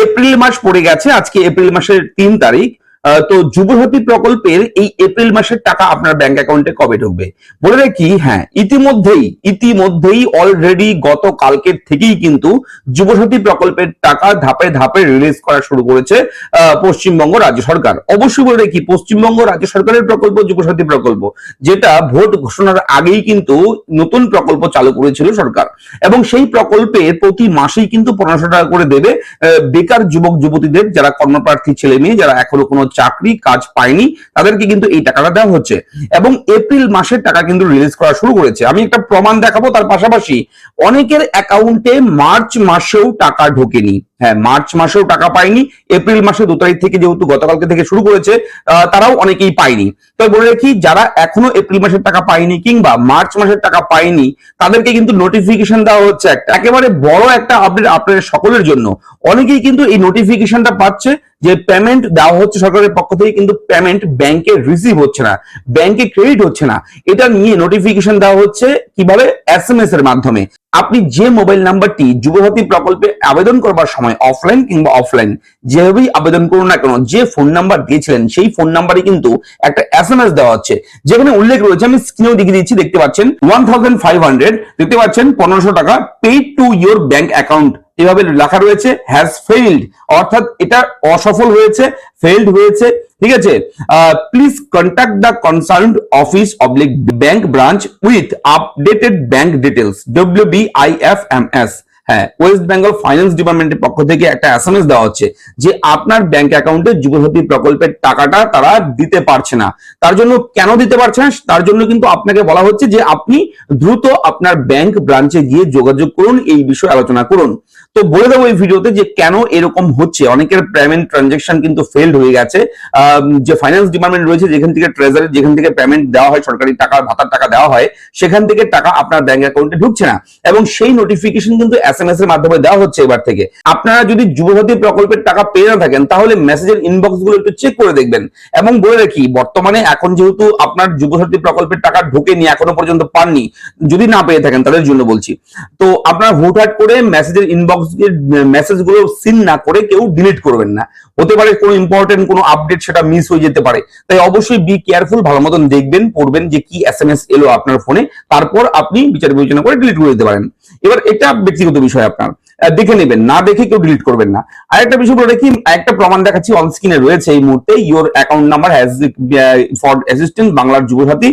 April মাস পড়ে গেছে, আজকে এপ্রিল মাসের 3 তারিখ। তো যুবসাথী প্রকল্পের এই এপ্রিল মাসের টাকা আপনার ব্যাংক অ্যাকাউন্টে কবে ঢুকবে বলে রাখি। হ্যাঁ, ইতিমধ্যেই অলরেডি গতকালকের থেকেই কিন্তু যুবসাথী প্রকল্পের টাকা ধাপে ধাপে রিলিজ করা শুরু করেছে পশ্চিমবঙ্গ রাজ্য সরকার। অবশ্যই বলে রাখি, পশ্চিমবঙ্গ রাজ্য সরকারের প্রকল্প যুবসাথী প্রকল্প, যেটা ভোট ঘোষণার আগেই কিন্তু নতুন প্রকল্প চালু করেছিল সরকার, এবং সেই প্রকল্পে প্রতি মাসেই কিন্তু 1500 টাকা করে দেবে বেকার যুবক যুবতীদের, যারা কর্মপ্রার্থী ছেলে মেয়ে, যারা এখনো কোনো চাকরি কাজ পায়নি, তাদেরকে কিন্তু এই টাকাটা দেওয়া হচ্ছে। এবং এপ্রিল মাসের টাকা কিন্তু রিলিজ করা শুরু করেছে। আমি একটা প্রমাণ দেখাবো। তার পাশাপাশি অনেকের অ্যাকাউন্টে মার্চ মাসেও টাকা ঢোকেনি। হ্যাঁ, মার্চ মাসেও টাকা পায়নি, এপ্রিল মাসে 2 তারিখ থেকে যেহেতু গতকালকে থেকে শুরু করেছে, তারাও অনেকেই পায়নি। তো বলে রাখি, যারা এখনো এপ্রিল মাসের টাকা পায়নি কিংবা মার্চ মাসের টাকা পায়নি, তাদেরকে কিন্তু নোটিফিকেশন দেওয়া হচ্ছে একটা একেবারে বড় একটা আপডেট আপনাদের সকলের জন্য। অনেকেই কিন্তু এই নোটিফিকেশনটা পাচ্ছে যে পেমেন্ট দেওয়া হচ্ছে সরকারের পক্ষ থেকে, কিন্তু পেমেন্ট ব্যাংকে রিসিভ হচ্ছে না, ব্যাংকে ক্রেডিট হচ্ছে না। এটা নিয়ে নোটিফিকেশন দেওয়া হচ্ছে কিভাবে? SMS এর মাধ্যমে। আপনি যে মোবাইল নাম্বারটি যুবসাথী প্রকল্পে আবেদন করবার সময় অফলাইন কিংবা অফলাইন যেভাবেই আবেদন করুন না কেন, যে ফোন নাম্বার দিয়েছিলেন সেই ফোন নাম্বারে কিন্তু একটা SMS দেওয়া হচ্ছে, যেখানে উল্লেখ রয়েছে, আমি স্ক্রিনেও দেখিয়ে দিচ্ছি, দেখতে পাচ্ছেন 1500, দেখতে পাচ্ছেন 1500 টাকা paid to your bank account, এভাবে লেখা রয়েছে হ্যাজ ফেইল্ড, অর্থাৎ এটা অসফল হয়েছে, ফেইল্ড হয়েছে। ঠিক আছে, please contact the concerned office oblique bank branch with updated bank details, WBIFMS। হ্যাঁ, ওয়েস্ট বেঙ্গল ফাইন্যান্স ডিপার্টমেন্টের পক্ষ থেকে একটা SMS দেওয়া হচ্ছে যে আপনার ব্যাংক অ্যাকাউন্টে যুবসাথী প্রকল্পের টাকাটা তারা দিতে পারছে না। তার জন্য কেন দিতে পারছে না, তার জন্য কিন্তু আপনাকে বলা হচ্ছে যে আপনি দ্রুত আপনার ব্যাংক ব্রাঞ্চে গিয়ে যোগাযোগ করুন, এই বিষয়ে আলোচনা করুন। তো বলে দেবো এই ভিডিওতে যে কেন এরকম হচ্ছে। অনেকের পেমেন্ট ট্রানজাকশন কিন্তু ফেলড হয়ে গেছে। যে ফাইন্যান্স ডিপার্টমেন্ট রয়েছে, যেখান থেকে ট্রেজারি, যেখান থেকে পেমেন্ট দেওয়া হয়, সরকারি টাকা, ভাতার টাকা দেওয়া হয়, সেখান থেকে টাকা আপনার ব্যাংক অ্যাকাউন্টে ঢুকছে না, এবং সেই নোটিফিকেশন কিন্তু SMS এর মাধ্যমে দেওয়া হচ্ছে এবার থেকে। আপনারা যদি যুবসাথী প্রকল্পের টাকা পেয়ে না থাকেন, তাহলে মেসেজের ইনবক্স গুলো একটু চেক করে দেখবেন। এবং বলে রাখি, বর্তমানে এখন যেহেতু আপনার যুবসাথী প্রকল্পের টাকা ঢোকেনি, এখনো পর্যন্ত পাননি, যদি না পেয়ে থাকেন তাদের জন্য বলছি, তো আপনারা হুটহাট করে মেসেজের ইনবক্স মেসেজগুলো সিন না করে কেউ ডিলিট করবেন না। হতে পারে কোনো ইম্পর্টেন্ট কোনো আপডেট সেটা মিস হয়ে যেতে পারে, তাই অবশ্যই বি কেয়ারফুল, ভালো মতন দেখবেন, পড়বেন যে কি SMS এলো আপনার ফোনে, তারপর আপনি বিচার বিবেচনা করে ডিলিট করে দিতে পারেন। এবার এটা ব্যক্তিগত বিষয়, আপনার দেখে নেবেন, না দেখে কেউ ডিলিট করবেন না। আরেকটা বিষয় বলে রাখি, একটা প্রমাণ দেখাচ্ছি, অন স্ক্রিনে রয়েছে এই মুহূর্তে, your account number has for assistant বাংলার যুবসাথী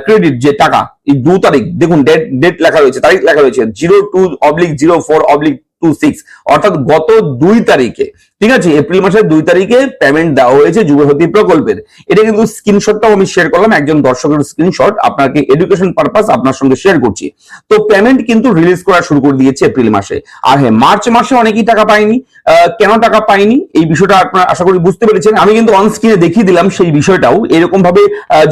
ক্রেডিট, যে টাকা এই 2 তারিখ, দেখুন ডেট লেখা রয়েছে, তারিখ লেখা রয়েছে 02/04/26, অর্থাৎ গত 2 তারিখে। ঠিক আছে, এপ্রিল মাসের 2 তারিখে পেমেন্ট দেওয়া হয়েছে যুবসাথী প্রকল্পের। এটা কিন্তু স্ক্রিনশটটাও আমি শেয়ার করলাম, একজন দর্শকের স্ক্রিনশট, আপনাকে এডুকেশন পারপাস আপনার সঙ্গে শেয়ার করছি। তো পেমেন্ট কিন্তু রিলিজ করা শুরু করে দিয়েছে এপ্রিল মাসে। আর হ্যাঁ, মার্চ মাসে অনেকেই টাকা পায়নি। কেন টাকা পায়নি এই বিষয়টা আপনারা আশা করি বুঝতে পেরেছেন। আমি কিন্তু অন স্ক্রিনে দেখিয়ে দিলাম সেই বিষয়টাও। এরকম ভাবে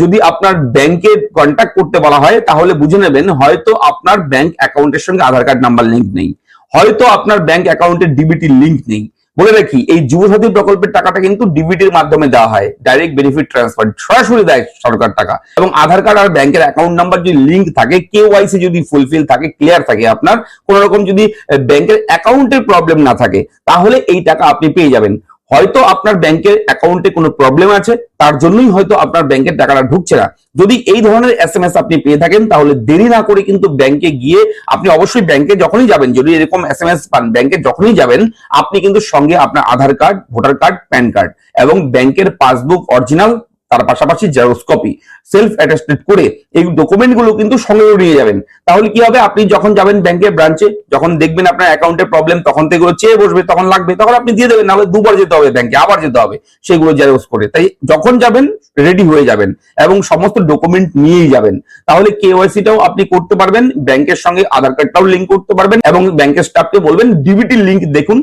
যদি আপনার ব্যাংকে কন্ট্যাক্ট করতে বলা হয়, তাহলে বুঝে নেবেন হয়তো আপনার ব্যাংক অ্যাকাউন্টের সঙ্গে আধার কার্ড নাম্বার লিঙ্ক নেই, হয়তো আপনার ব্যাংক অ্যাকাউন্টে DBT লিঙ্ক নেই। বলে রাখি, এই যুবসাথী প্রকল্পের টাকাটা কিন্তু DBTর মাধ্যমে দেওয়া হয়, ডাইরেক্ট বেনিফিট ট্রান্সফার, সরাসরি দেয় সরকার টাকা। এবং আধার কার্ড আর ব্যাংকের অ্যাকাউন্ট নাম্বার যদি লিঙ্ক থাকে, KYC যদি ফুলফিল থাকে, ক্লিয়ার থাকে, আপনার কোন রকম যদি ব্যাংকের অ্যাকাউন্টের প্রবলেম না থাকে, তাহলে এই টাকা আপনি পেয়ে যাবেন। হয়তো আপনার ব্যাংকের অ্যাকাউন্টে কোনো প্রবলেম আছে, তার জন্যই হয়তো আপনার ব্যাংকের টাকাটা ঢুকছে না। যদি এই ধরনের SMS আপনি পেয়ে থাকেন, তাহলে দেরি না করে কিন্তু ব্যাংকে গিয়ে, আপনি অবশ্যই ব্যাংকে যখনই যাবেন, যদি এরকম SMS পান, ব্যাংকে যখনই যাবেন, আপনি কিন্তু সঙ্গে আপনার Aadhaar card, voter card, PAN card এবং ব্যাংকের পাসবুক অরিজিনাল, তার পাশাপাশি জেরক্স কপি সেলফ অ্যাটাস্টেড করে এই ডকুমেন্ট গুলো কিন্তু সঙ্গে নিয়ে যাবেন। তাহলে কি হবে, আপনি যখন যাবেন ব্যাংকের ব্রাঞ্চে, যখন দেখবেন আপনার অ্যাকাউন্টের প্রবলেম, তখন তো এগুলো চেয়ে বসবে, তখন লাগবে, তখন আপনি দিয়ে দেবেন, নাহলে 2 বার যেতে হবে ব্যাংকে, আবার যেতে হবে সেগুলো জেরক্স করে। তাই যখন যাবেন রেডি হয়ে যাবেন এবং সমস্ত ডকুমেন্ট নিয়েই যাবেন, তাহলে KYCটাও আপনি করতে পারবেন, ব্যাংকের সঙ্গে আধার কার্ডটাও লিঙ্ক করতে পারবেন, এবং ব্যাংকের স্টাফকে বলবেন DBT লিঙ্ক দেখুন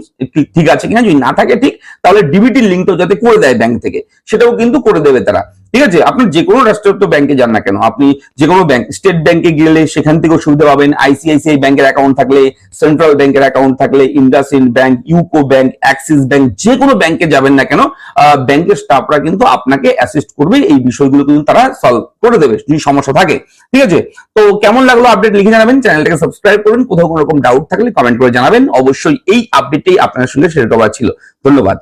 ঠিক আছে কিনা, যদি না থাকে ঠিক, তাহলে DBT লিঙ্কটাও যাতে করে দেয় ব্যাংক থেকে, সেটাও কিন্তু করে দেবে তারা। যারা, ঠিক আছে? আপনি যে কোনো রাষ্ট্রায়ত্ত ব্যাংকে যান না কেন, আপনি যে কোনো ব্যাংক, স্টেট ব্যাংকে গেলে সেখান থেকেও সুবিধা পাবেন, আইসিআইসিআই ব্যাংকের অ্যাকাউন্ট থাকলে, সেন্ট্রাল ব্যাংকের অ্যাকাউন্ট থাকলে, IndusInd bank, UCO bank, Axis bank, যে কোনো ব্যাংকে যাবেন না কেন, ব্যাংকের স্টাফরা কিন্তু আপনাকে অ্যাসিস্ট করবে, এই বিষয়গুলো কিন্তু তারা সলভ করে দেবে যদি সমস্যা থাকে, ঠিক আছে? তো কেমন লাগলো আপডেট লিখে জানাবেন, চ্যানেলটাকে সাবস্ক্রাইব করুন, কোথাও কোনো রকম ডাউট থাকলে কমেন্ট করে জানাবেন। অবশ্যই এই আপডেটটাই আপনাদের সঙ্গে শেয়ার করা ছিল। ধন্যবাদ।